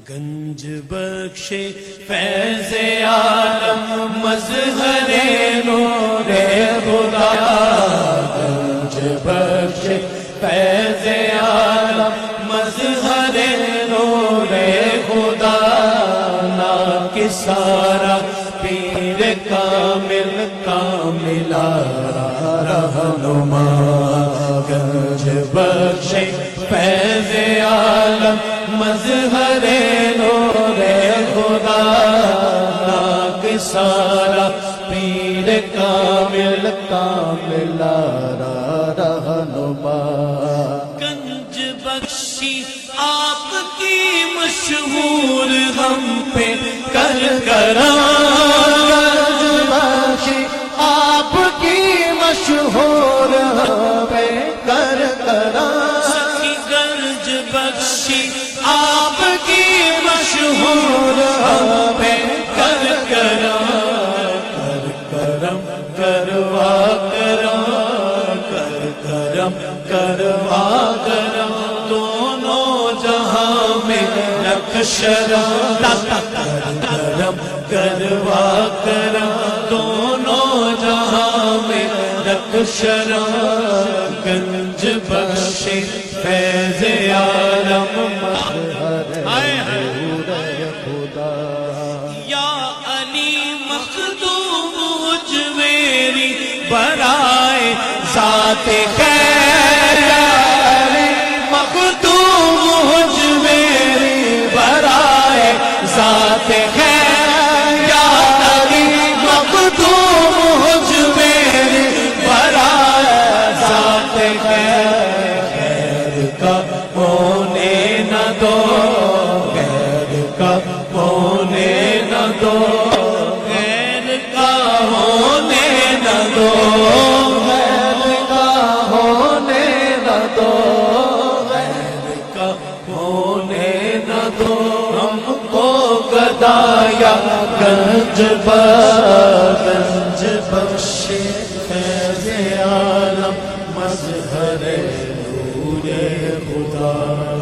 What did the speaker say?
گنج بخش فیض عالم مظہر نور خدا، گنج بخش فیض عالم مظہر نور خدا، ناکسارا پیر کامل کاملا رہنما، گنج بخش فیض عالم مظہر نور خدا، ناکسارا پیر کامل کاملا رہنما، گنج بخشی آپ کی مشہور ہم پہ کر کرم، گنج بخشی آپ کی مشہور ہم پہ کر کرم، سخی گنج بخشی آپ کی مشہور ہم پہ کر کرم، کر کرم کروا کرم، کر کرم کروا کرم، دونوں جہاں میں نقشرم، کر کرم کروا کرم، دونوں جہاں میں نقشرم، گنج بخش فیض عالم مظہر نور خدا، یا علی مخدوم اجمیری برائے ذات خیر، یا علی مخدوم اجمیری برائے ذات خیر، یا علی مخدوم اجمیری برائے ذات خیر، غیر کا ہونے نہ دو، غیر کا ہونے نہ دو، غیر کا ہونے نہ دو، غیر کا ہونے نہ دو، غیر کا ہونے نہ دو، ہم کو گدایا گنج بخش فیض عالم مظہر نور خدا۔